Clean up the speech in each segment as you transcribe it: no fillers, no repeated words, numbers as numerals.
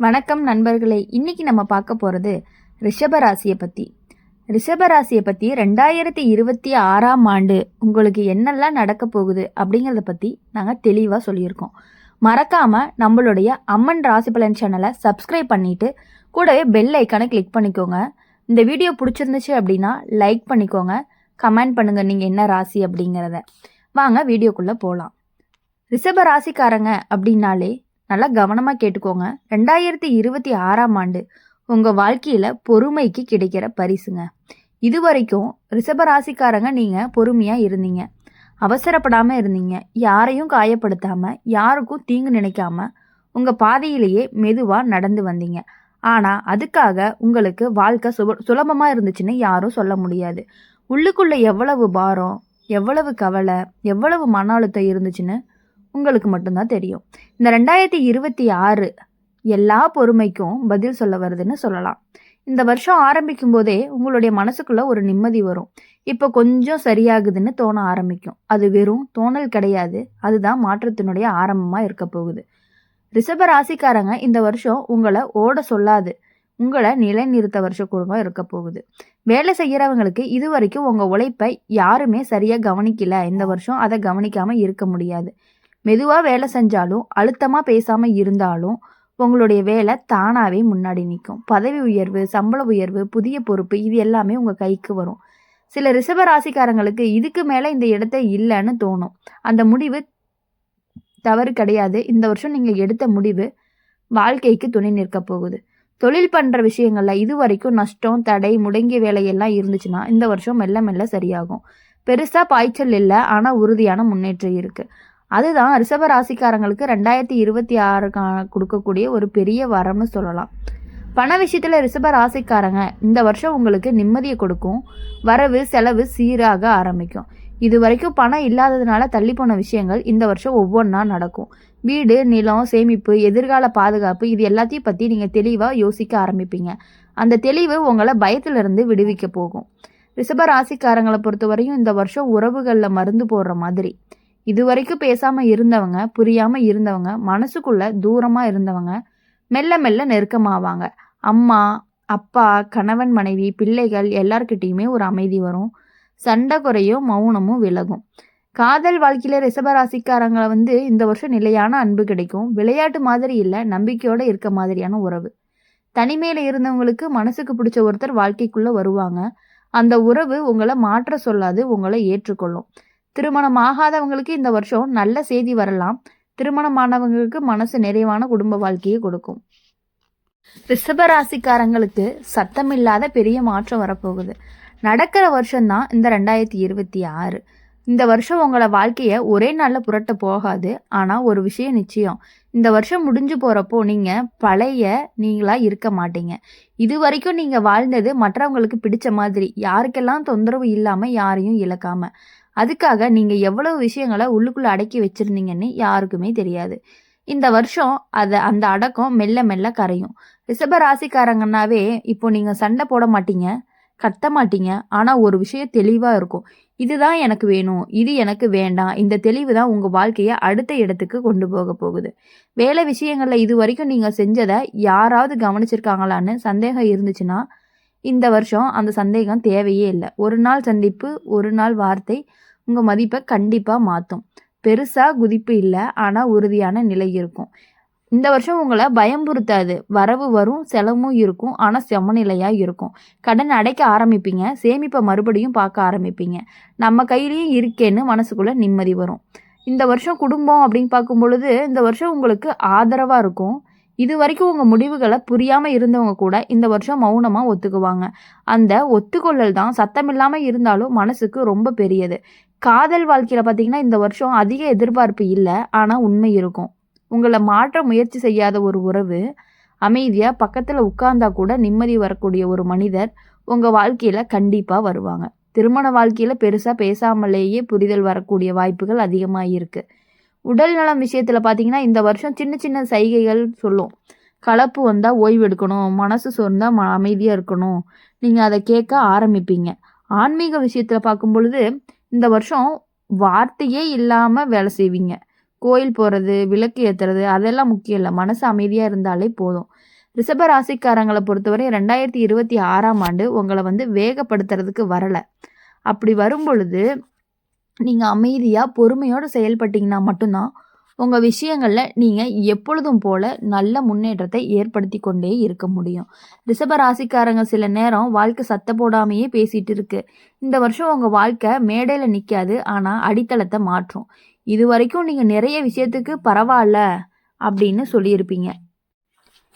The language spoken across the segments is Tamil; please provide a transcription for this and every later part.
வணக்கம் நண்பர்களே. இன்னைக்கு நம்ம பார்க்க போகிறது ரிஷபராசியை பற்றி. ரிஷபராசியை பற்றி 2026ஆம் ஆண்டு உங்களுக்கு என்னெல்லாம் நடக்க போகுது அப்படிங்கிறத பற்றி நாங்கள் தெளிவாக சொல்லியிருக்கோம். மறக்காமல் நம்மளுடைய அம்மன் ராசி பலன் சேனலை சப்ஸ்கிரைப் பண்ணிவிட்டு கூடவே பெல் ஐக்கானை கிளிக் பண்ணிக்கோங்க. இந்த வீடியோ பிடிச்சிருந்துச்சு அப்படின்னா லைக் பண்ணிக்கோங்க, கமெண்ட் பண்ணுங்கள் நீங்கள் என்ன ராசி அப்படிங்கிறத. வாங்க வீடியோக்குள்ளே போகலாம். ரிஷப ராசிக்காரங்க அப்படின்னாலே நல்லா கவனமாக கேட்டுக்கோங்க. 2026ஆம் ஆண்டு உங்கள் வாழ்க்கையில் பொறுமைக்கு கிடைக்கிற பரிசுங்க. இது வரைக்கும் ரிஷபராசிக்காரங்க நீங்கள் பொறுமையாக இருந்தீங்க, அவசரப்படாமல் இருந்தீங்க, யாரையும் காயப்படுத்தாமல் யாருக்கும் தீங்கு நினைக்காம உங்கள் பாதையிலேயே மெதுவாக நடந்து வந்தீங்க. ஆனால் அதுக்காக உங்களுக்கு வாழ்க்கை சுலபமாக இருந்துச்சுன்னு யாரும் சொல்ல முடியாது. உள்ளுக்குள்ளே எவ்வளவு பாரம், எவ்வளவு கவலை, எவ்வளவு மன அழுத்தம் இருந்துச்சுன்னு உங்களுக்கு மட்டும்தான் தெரியும். இந்த 2026 எல்லா பொறுமைக்கும் பதில் சொல்ல வருதுன்னு சொல்லலாம். இந்த வருஷம் ஆரம்பிக்கும் போதே உங்களுடைய மனசுக்குள்ள ஒரு நிம்மதி வரும். இப்போ கொஞ்சம் சரியாகுதுன்னு தோண ஆரம்பிக்கும். அது வெறும் தோணல் கிடையாது, அதுதான் மாற்றத்தினுடைய ஆரம்பமாக இருக்க போகுது. ரிஷப ராசிக்காரங்க இந்த வருஷம் உங்களை ஓட சொல்லாது, உங்களை நிலைநிறுத்த வருஷம் குடும்பம் இருக்க போகுது. வேலை செய்கிறவங்களுக்கு இது வரைக்கும் உங்கள் உழைப்பை யாருமே சரியாக கவனிக்கல. இந்த வருஷம் அதை கவனிக்காமல் இருக்க முடியாது. மெதுவாக வேலை செஞ்சாலும் அழுத்தமாக பேசாமல் இருந்தாலும் உங்களுடைய வேலை தானாகவே முன்னாடி நிற்கும். பதவி உயர்வு, சம்பள உயர்வு, புதிய பொறுப்பு இது எல்லாமே உங்கள் கைக்கு வரும். சில ரிஷப ராசிக்காரங்களுக்கு இதுக்கு மேலே இந்த இடத்த இல்லைன்னு தோணும். அந்த முடிவு தவறு கிடையாது. இந்த வருஷம் நீங்கள் எடுத்த முடிவு வாழ்க்கைக்கு துணை நிற்க போகுது. தொழில் பண்ணுற விஷயங்களில் இது வரைக்கும் நஷ்டம், தடை, முடங்கிய வேலையெல்லாம் இருந்துச்சுன்னா இந்த வருஷம் மெல்ல மெல்ல சரியாகும். பெருசாக பாய்ச்சல் இல்லை, ஆனால் உறுதியான முன்னேற்றம் இருக்குது. அதுதான் ரிஷப ராசிக்காரங்களுக்கு 2026 கொடுக்கக்கூடிய ஒரு பெரிய வரம்னு சொல்லலாம். பண விஷயத்தில் ரிஷப ராசிக்காரங்க இந்த வருஷம் உங்களுக்கு நிம்மதியை கொடுக்கும். வரவு செலவு சீராக ஆரம்பிக்கும். இது வரைக்கும் பணம் இல்லாததுனால தள்ளி போன விஷயங்கள் இந்த வருஷம் ஒவ்வொன்றா நடக்கும். வீடு, நிலம், சேமிப்பு, எதிர்கால பாதுகாப்பு இது எல்லாத்தையும் பற்றி நீங்கள் தெளிவாக யோசிக்க ஆரம்பிப்பீங்க. அந்த தெளிவு உங்களை பயத்திலிருந்து விடுவிக்க போகும். ரிஷப ராசிக்காரங்களை பொறுத்தவரையும் இந்த வருஷம் உறவுகளில் மருந்து போடுற மாதிரி. இது வரைக்கும் பேசாமல் இருந்தவங்க, புரியாமல் இருந்தவங்க, மனசுக்குள்ள தூரமாக இருந்தவங்க மெல்ல மெல்ல நெருக்கமாவாங்க. அம்மா, அப்பா, கணவன், மனைவி, பிள்ளைகள் எல்லார்கிட்டையுமே ஒரு அமைதி வரும். சண்டை குறையும், மௌனமும் விலகும். காதல் வாழ்க்கையில ரிஷபராசிக்காரங்களை இந்த வருஷம் நிலையான அன்பு கிடைக்கும். விளையாட்டு மாதிரி இல்லை, நம்பிக்கையோடு இருக்க மாதிரியான உறவு. தனிமையில் இருந்தவங்களுக்கு மனசுக்கு பிடிச்ச ஒருத்தர் வாழ்க்கைக்குள்ளே வருவாங்க. அந்த உறவு உங்களை மாற்ற சொல்லாது, உங்களை ஏற்றுக்கொள்ளும். திருமணம் ஆகாதவங்களுக்கு இந்த வருஷம் நல்ல செய்தி வரலாம். திருமணமானவங்களுக்கு மனசு நிறைவான குடும்ப வாழ்க்கையை கொடுக்கும். ரிஷப ராசிக்காரங்களுக்கு சத்தமில்லாத பெரிய மாற்றம் வரப்போகுது. நடக்கிற வருஷம்தான் இந்த 2026. இந்த வருஷம் உங்களை வாழ்க்கையை ஒரே நாளில் புரட்ட போகாது. ஆனால் ஒரு விஷயம் நிச்சயம், இந்த வருஷம் முடிஞ்சு போகிறப்போ நீங்கள் பழைய நீங்களாக இருக்க மாட்டீங்க. இது வரைக்கும் நீங்கள் வாழ்ந்தது மற்றவங்களுக்கு பிடிச்ச மாதிரி, யாருக்கெல்லாம் தொந்தரவு இல்லாமல், யாரையும் இழக்காமல். அதுக்காக நீங்கள் எவ்வளவு விஷயங்களை உள்ளுக்குள்ளே அடக்கி வச்சுருந்தீங்கன்னு யாருக்குமே தெரியாது. இந்த வருஷம் அந்த அடக்கம் மெல்ல மெல்ல கரையும். ரிஷப ராசிக்காரங்கன்னாவே இப்போ நீங்கள் சண்டை போட மாட்டீங்க, கத்த மாட்டீங்க. ஆனால் ஒரு விஷயம் தெளிவாக இருக்கும். இதுதான் எனக்கு வேணும், இது எனக்கு வேண்டாம். இந்த தெளிவு தான் உங்கள் வாழ்க்கையை அடுத்த இடத்துக்கு கொண்டு போக போகுது. வேலை விஷயங்களில் இது வரைக்கும் நீங்கள் செஞ்சதை யாராவது கவனிச்சிருக்காங்களான்னு சந்தேகம் இருந்துச்சுன்னா இந்த வருஷம் அந்த சந்தேகம் தேவையே இல்லை. ஒரு நாள் சந்திப்பு, ஒரு நாள் வார்த்தை உங்கள் மதிப்பை கண்டிப்பாக மாற்றும். பெருசாக குதிப்பு இல்லை, ஆனால் உறுதியான நிலை இருக்கும். இந்த வருஷம் உங்களை பயம்புறுத்தாது. வரவு வரும், செலவும் இருக்கும், ஆனால் சமநிலையாக இருக்கும். கடன் அடைக்க ஆரம்பிப்பீங்க, சேமிப்பை மறுபடியும் பார்க்க ஆரம்பிப்பீங்க. நம்ம கையிலையும் இருக்கேன்னு மனசுக்குள்ளே நிம்மதி வரும். இந்த வருஷம் குடும்பம் அப்படின்னு பார்க்கும் பொழுது இந்த வருஷம் உங்களுக்கு ஆதரவாக இருக்கும். இது வரைக்கும் உங்கள் முடிவுகளை புரியாமல் இருந்தவங்க கூட இந்த வருஷம் மௌனமாக ஒத்துக்குவாங்க. அந்த ஒத்துக்கொள்ளல் தான் சத்தமில்லாமல் இருந்தாலும் மனசுக்கு ரொம்ப பெரியது. காதல் வாழ்க்கையில் பார்த்தீங்கன்னா இந்த வருஷம் அதிக எதிர்பார்ப்பு இல்லை, ஆனால் உண்மை இருக்கும். உங்களை மாற்ற முயற்சி செய்யாத ஒரு உறவு, அமைதியாக பக்கத்தில் உட்கார்ந்தா கூட நிம்மதி வரக்கூடிய ஒரு மனிதர் உங்கள் வாழ்க்கையில் கண்டிப்பாக வருவாங்க. திருமண வாழ்க்கையில் பெருசாக பேசாமலேயே புரிதல் வரக்கூடிய வாய்ப்புகள் அதிகமாக இருக்குது. உடல் நலம் விஷயத்தில் பார்த்தீங்கன்னா இந்த வருஷம் சின்ன சின்ன சைகைகள் சொல்லும். கலப்பு வந்தால் ஓய்வு எடுக்கணும், மனசு சொர்ந்தால் அமைதியாக இருக்கணும், நீங்கள் அதை கேட்க ஆரம்பிப்பீங்க. ஆன்மீக விஷயத்தில் பார்க்கும் பொழுது இந்த வருஷம் வார்த்தையே இல்லாமல் வேலை செய்வீங்க. கோயில் போகிறது, விளக்கு ஏற்றுறது அதெல்லாம் முக்கியம் இல்லை. மனசு அமைதியாக இருந்தாலே போதும். ரிஷப ராசிக்காரங்களை பொறுத்தவரை 2026ஆம் ஆண்டு உங்களை வேகப்படுத்துறதுக்கு வரலை. அப்படி வரும் பொழுது நீங்கள் அமைதியாக பொறுமையோடு செயல்பட்டீங்கன்னா மட்டும்தான் உங்கள் விஷயங்களில் நீங்கள் எப்பொழுதும் போல் நல்ல முன்னேற்றத்தை ஏற்படுத்தி கொண்டே இருக்க முடியும். ரிஷப ராசிக்காரங்க சில நேரம் வாழ்க்கை சத்த போடாமையே பேசிகிட்டு இருக்கு. இந்த வருஷம் உங்கள் வாழ்க்கை மேடையில் நிற்காது, ஆனால் அடித்தளத்தை மாற்றும். இது வரைக்கும் நீங்கள் நிறைய விஷயத்துக்கு பரவாயில்ல அப்படின்னு சொல்லியிருப்பீங்க.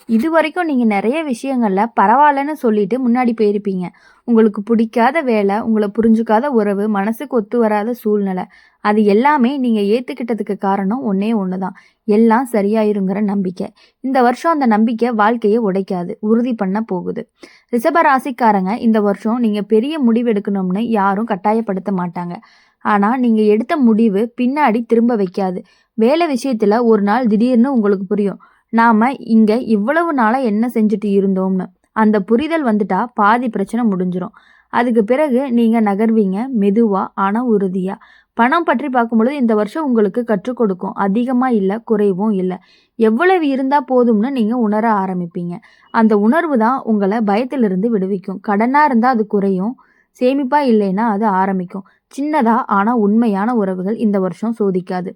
இது வரைக்கும் நீங்கள் நிறைய விஷயங்களில் பரவாயில்லன்னு சொல்லிட்டு முன்னாடி போயிருப்பீங்க. உங்களுக்கு பிடிக்காத வேலை, உங்களை புரிஞ்சுக்காத உறவு, மனசுக்கு ஒத்து வராத சூழ்நிலை, அது எல்லாமே நீங்கள் ஏற்றுக்கிட்டதுக்கு காரணம் ஒன்றே ஒன்று தான். எல்லாம் சரியாயிருங்கிற நம்பிக்கை. இந்த வருஷம் அந்த நம்பிக்கை வாழ்க்கையை உடைக்காது, உறுதி பண்ண போகுது. ரிஷப ராசிக்காரங்க இந்த வருஷம் நீங்கள் பெரிய முடிவு எடுக்கணும்னு யாரும் கட்டாயப்படுத்த மாட்டாங்க. ஆனால் நீங்கள் எடுத்த முடிவு பின்னாடி திரும்ப வைக்காது. வேலை விஷயத்தில் ஒரு நாள் திடீர்னு உங்களுக்கு புரியும், நாம் இங்கே இவ்வளவு நாளாக என்ன செஞ்சுட்டு இருந்தோம்னு. அந்த புரிதல் வந்துட்டா பாதி பிரச்சனை முடிஞ்சிடும். அதுக்கு பிறகு நீங்கள் நகர்வீங்க, மெதுவாக ஆனால் உறுதியாக. பணம் பற்றி பார்க்கும்பொழுது இந்த வருஷம் உங்களுக்கு கற்றுக் கொடுக்கும். அதிகமாக இல்லை, குறைவும் இல்லை. எவ்வளவு இருந்தால் போதும்னு நீங்கள் உணர ஆரம்பிப்பீங்க. அந்த உணர்வு தான் உங்களை பயத்திலிருந்து விடுவிக்கும். கடனாக இருந்தால் அது குறையும், சேமிப்பாக இல்லைன்னா அது ஆரம்பிக்கும். சின்னதாக ஆனால் உண்மையான உறவுகள் இந்த வருஷம் சோதிக்காது,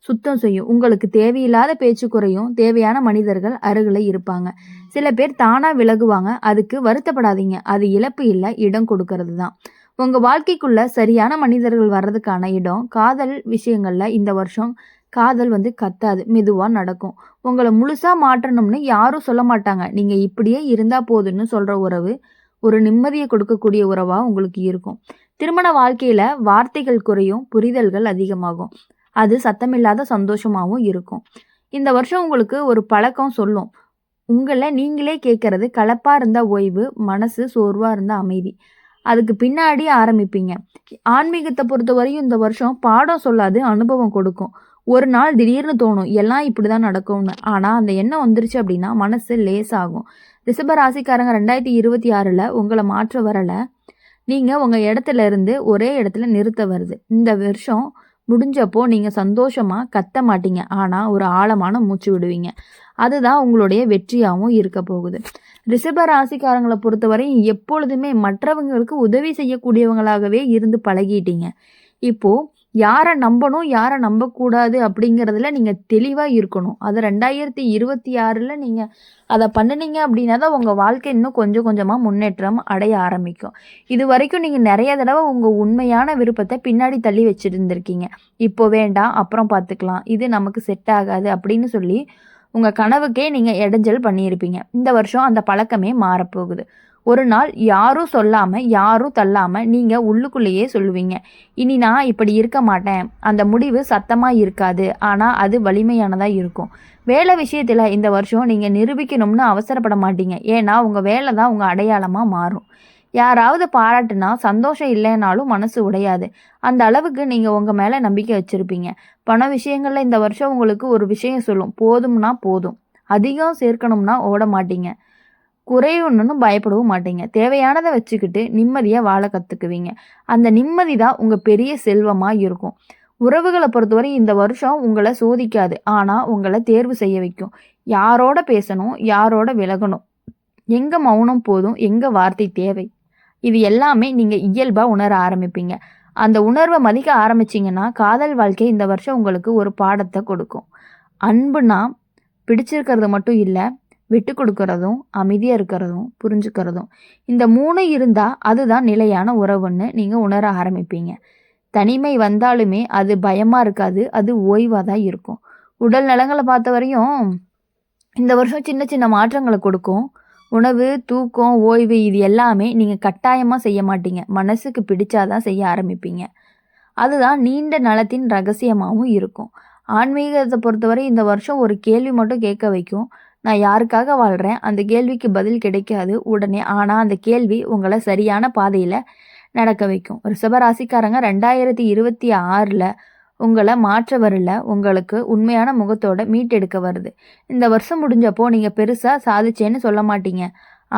சுத்தம் செய்யும். உங்களுக்கு தேவையில்லாத பேச்சு குறையும். தேவையான மனிதர்கள் அருகில் இருப்பாங்க. சில பேர் தானாக விலகுவாங்க. அதுக்கு வருத்தப்படாதீங்க. அது இழப்பு இல்லை, இடம் கொடுக்கறது தான். உங்கள் வாழ்க்கைக்குள்ள சரியான மனிதர்கள் வர்றதுக்கான இடம். காதல் விஷயங்களில் இந்த வருஷம் காதல் கத்தாது, மெதுவாக நடக்கும். உங்களை முழுசாக மாற்றணும்னு யாரும் சொல்ல மாட்டாங்க. நீங்கள் இப்படியே இருந்தால் போதுன்னு சொல்கிற உறவு ஒரு நிம்மதியை கொடுக்கக்கூடிய உறவாக உங்களுக்கு இருக்கும். திருமண வாழ்க்கையில் வார்த்தைகள் குறையும், புரிதல்கள் அதிகமாகும். அது சத்தமில்லாத சந்தோஷமாகவும் இருக்கும். இந்த வருஷம் உங்களுக்கு ஒரு பழக்கம் சொல்லும், உங்களை நீங்களே கேட்கறது. கலப்பாக இருந்தால் ஓய்வு, மனசு சோர்வாக இருந்தால் அமைதி. அதுக்கு பின்னாடி ஆரம்பிப்பீங்க. ஆன்மீகத்தை பொறுத்தவரையும் இந்த வருஷம் பாடம் சொல்லாது, அனுபவம் கொடுக்கும். ஒரு நாள் திடீர்னு தோணும் எல்லாம் இப்படி தான் நடக்கும்னு. ஆனால் அந்த எண்ணம் வந்துருச்சு அப்படின்னா மனசு லேசாகும். ரிஷப ராசிக்காரங்க 2026 உங்களை மாற்ற வரலை, நீங்கள் உங்கள் இடத்துல இருந்து ஒரே இடத்துல நிறுத்த வருது. இந்த வருஷம் முடிஞ்சப்போ நீங்கள் சந்தோஷமாக கத்த மாட்டீங்க, ஆனால் ஒரு ஆழமான மூச்சு விடுவீங்க. அதுதான் உங்களுடைய வெற்றியாகவும் இருக்க போகுது. ரிஷப ராசிக்காரங்களை பொறுத்தவரை எப்பொழுதுமே மற்றவங்களுக்கு உதவி செய்யக்கூடியவங்களாகவே இருந்து பழகிட்டீங்க. இப்போது யாரை நம்பணும், யாரை நம்பக்கூடாது அப்படிங்கிறதுல நீங்கள் தெளிவாக இருக்கணும். அது 2026 நீங்கள் அதை பண்ணினீங்க அப்படின்னா தான் உங்கள் வாழ்க்கை இன்னும் கொஞ்சம் கொஞ்சமாக முன்னேற்றம் அடைய ஆரம்பிக்கும். இது வரைக்கும் நீங்கள் நிறைய தடவை உங்கள் உண்மையான விருப்பத்தை பின்னாடி தள்ளி வச்சுருந்துருக்கீங்க. இப்போ வேண்டாம், அப்புறம் பார்த்துக்கலாம், இது நமக்கு செட் ஆகாது அப்படின்னு சொல்லி உங்கள் கனவுக்கே நீங்கள் இடைஞ்சல் பண்ணியிருப்பீங்க. இந்த வருஷம் அந்த பழக்கமே மாறப்போகுது. ஒரு நாள் யாரும் சொல்லாமல், யாரும் தள்ளாமல் நீங்கள் உள்ளுக்குள்ளேயே சொல்லுவீங்க, இனி நான் இப்படி இருக்க மாட்டேன். அந்த முடிவு சத்தமாக இருக்காது, ஆனால் அது வலிமையானதாக இருக்கும். வேலை விஷயத்தில் இந்த வருஷம் நீங்கள் நிரூபிக்கணும்னு அவசரப்பட மாட்டீங்க. ஏன்னா உங்கள் வேலை தான் உங்கள் அடையாளமாக மாறும். யாராவது பாராட்டுனா சந்தோஷம் இல்லைனாலும் மனசு உடையாது. அந்த அளவுக்கு நீங்கள் உங்கள் மேலே நம்பிக்கை வச்சுருப்பீங்க. பண விஷயங்களில் இந்த வருஷம் உங்களுக்கு ஒரு விஷயம் சொல்லும், போதும்னா போதும். அதிகம் சேர்க்கணும்னா ஓட மாட்டீங்க, குறையணும்னு பயப்படவும் மாட்டீங்க. தேவையானதை வச்சுக்கிட்டு நிம்மதியாக வாழ கற்றுக்குவீங்க. அந்த நிம்மதி தான் உங்கள் பெரிய செல்வமாக இருக்கும். உறவுகளை பொறுத்தவரை இந்த வருஷம் உங்களை சோதிக்காது, ஆனால் உங்களை தேர்வு செய்ய வைக்கும். யாரோட பேசணும், யாரோட விலகணும், எங்கே மௌனம் போதும், எங்கே வார்த்தை தேவை, இது எல்லாமே நீங்கள் இயல்பாக உணர ஆரம்பிப்பீங்க. அந்த உணர்வை மதிக்க ஆரம்பிச்சிங்கன்னா காதல் வாழ்க்கை இந்த வருஷம் உங்களுக்கு ஒரு பாடத்தை கொடுக்கும். அன்புனா பிடிச்சிருக்கிறது மட்டும் இல்லை, விட்டு கொடுக்கறதும், அமைதியாக இருக்கிறதும், புரிஞ்சுக்கிறதும். இந்த 3 இருந்தால் அதுதான் நிலையான உறவுன்னு நீங்கள் உணர ஆரம்பிப்பீங்க. தனிமை வந்தாலுமே அது பயமாக இருக்காது, அது ஓய்வாக தான் இருக்கும். உடல் நலங்களை பார்த்த வரையும் இந்த வருஷம் சின்ன சின்ன மாற்றங்களை கொடுக்கும். உணவு, தூக்கம், ஓய்வு இது எல்லாமே நீங்கள் கட்டாயமாக செய்ய மாட்டீங்க, மனசுக்கு பிடிச்சாதான் செய்ய ஆரம்பிப்பீங்க. அதுதான் நீண்ட நலத்தின் ரகசியமாகவும் இருக்கும். ஆன்மீகத்தை பொறுத்தவரை இந்த வருஷம் ஒரு கேள்வி மட்டும் கேட்க வைக்கும், நான் யாருக்காக வாழ்கிறேன்? அந்த கேள்விக்கு பதில் கிடைக்காது உடனே, ஆனால் அந்த கேள்வி உங்களை சரியான பாதையில் நடக்க வைக்கும். ரிஷபராசிக்காரங்க 2026 உங்களை மாற்ற வரல, உங்களுக்கு உண்மையான முகத்தோட மீட்டெடுக்க வருது. இந்த வருஷம் முடிஞ்சப்போ நீங்கள் பெருசாக சாதிச்சேன்னு சொல்ல மாட்டீங்க,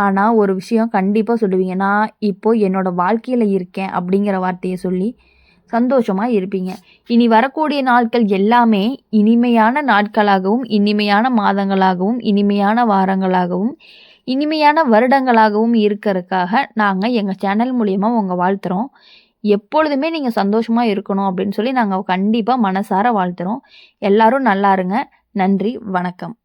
ஆனால் ஒரு விஷயம் கண்டிப்பாக சொல்லுவீங்க, நான் இப்போது என்னோடய வாழ்க்கையில் இருக்கேன் அப்படிங்கிற வார்த்தையை சொல்லி சந்தோஷமாக இருப்பீங்க. இனி வரக்கூடிய நாட்கள் எல்லாமே இனிமையான நாட்களாகவும், இனிமையான மாதங்களாகவும், இனிமையான வாரங்களாகவும், இனிமையான வருடங்களாகவும் இருக்கிறதுக்காக நாங்கள் எங்கள் சேனல் மூலிமா உங்கள் வாழ்த்துறோம். எப்பொழுதுமே நீங்கள் சந்தோஷமாக இருக்கணும் அப்படின்னு சொல்லி நாங்கள் கண்டிப்பாக மனசார வாழ்த்துறோம். எல்லாரும் நல்லா இருங்க. நன்றி, வணக்கம்.